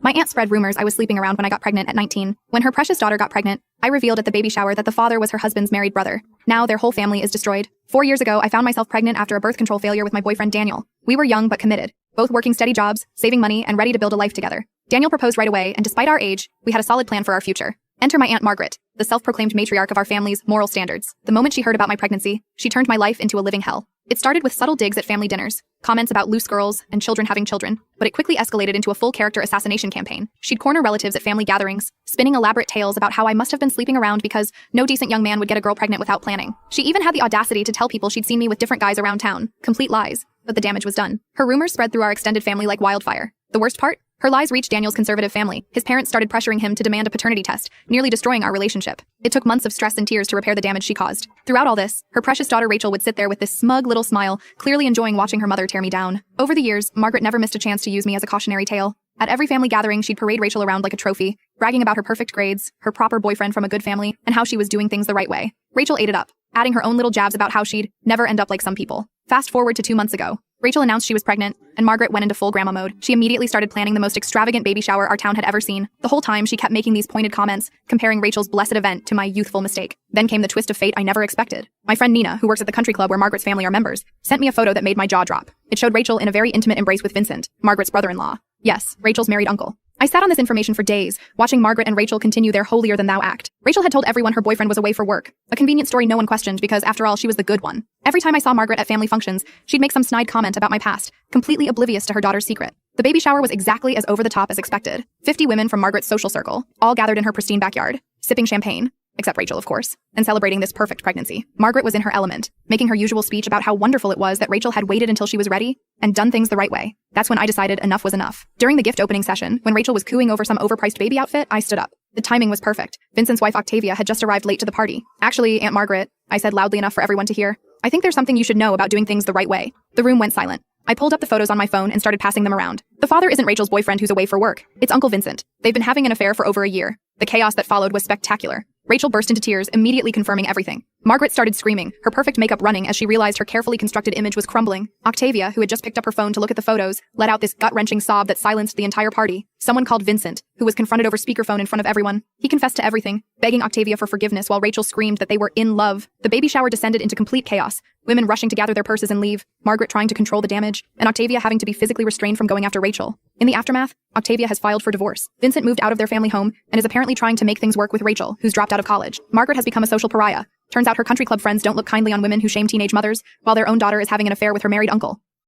My aunt spread rumors I was sleeping around when I got pregnant at 19. When her precious daughter got pregnant, I revealed at the baby shower that the father was her husband's married brother. Now their whole family is destroyed. 4 years ago, I found myself pregnant after a birth control failure with my boyfriend Daniel. We were young but committed, both working steady jobs, saving money, and ready to build a life together. Daniel proposed right away, and despite our age, we had a solid plan for our future. Enter my Aunt Margaret, the self-proclaimed matriarch of our family's moral standards. The moment she heard about my pregnancy, she turned my life into a living hell. It started with subtle digs at family dinners, comments about loose girls and children having children, but it quickly escalated into a full character assassination campaign. She'd corner relatives at family gatherings, spinning elaborate tales about how I must have been sleeping around because no decent young man would get a girl pregnant without planning. She even had the audacity to tell people she'd seen me with different guys around town. Complete lies, but the damage was done. Her rumors spread through our extended family like wildfire. The worst part? Her lies reached Daniel's conservative family. His parents started pressuring him to demand a paternity test, nearly destroying our relationship. It took months of stress and tears to repair the damage she caused. Throughout all this, her precious daughter Rachel would sit there with this smug little smile, clearly enjoying watching her mother tear me down. Over the years, Margaret never missed a chance to use me as a cautionary tale. At every family gathering, she'd parade Rachel around like a trophy, bragging about her perfect grades, her proper boyfriend from a good family, and how she was doing things the right way. Rachel ate it up, adding her own little jabs about how she'd never end up like some people. Fast forward to 2 months ago. Rachel announced she was pregnant, and Margaret went into full grandma mode. She immediately started planning the most extravagant baby shower our town had ever seen. The whole time, she kept making these pointed comments, comparing Rachel's blessed event to my youthful mistake. Then came the twist of fate I never expected. My friend Nina, who works at the country club where Margaret's family are members, sent me a photo that made my jaw drop. It showed Rachel in a very intimate embrace with Vincent, Margaret's brother-in-law. Yes, Rachel's married uncle. I sat on this information for days, watching Margaret and Rachel continue their holier-than-thou act. Rachel had told everyone her boyfriend was away for work, a convenient story no one questioned because, after all, she was the good one. Every time I saw Margaret at family functions, she'd make some snide comment about my past, completely oblivious to her daughter's secret. The baby shower was exactly as over-the-top as expected. 50 women from Margaret's social circle, all gathered in her pristine backyard, sipping champagne, except Rachel, of course, and celebrating this perfect pregnancy. Margaret was in her element, making her usual speech about how wonderful it was that Rachel had waited until she was ready and done things the right way. That's when I decided enough was enough. During the gift opening session, when Rachel was cooing over some overpriced baby outfit, I stood up. The timing was perfect. Vincent's wife Octavia had just arrived late to the party. Actually, Aunt Margaret, I said loudly enough for everyone to hear, I think there's something you should know about doing things the right way. The room went silent. I pulled up the photos on my phone and started passing them around. The father isn't Rachel's boyfriend who's away for work. It's Uncle Vincent. They've been having an affair for over a year. The chaos that followed was spectacular. Rachel burst into tears, immediately confirming everything. Margaret started screaming, her perfect makeup running as she realized her carefully constructed image was crumbling. Octavia, who had just picked up her phone to look at the photos, let out this gut-wrenching sob that silenced the entire party. Someone called Vincent, who was confronted over speakerphone in front of everyone. He confessed to everything, begging Octavia for forgiveness while Rachel screamed that they were in love. The baby shower descended into complete chaos. Women rushing to gather their purses and leave, Margaret trying to control the damage, and Octavia having to be physically restrained from going after Rachel. In the aftermath, Octavia has filed for divorce. Vincent moved out of their family home and is apparently trying to make things work with Rachel, who's dropped out of college. Margaret has become a social pariah. Turns out her country club friends don't look kindly on women who shame teenage mothers, while their own daughter is having an affair with her married uncle.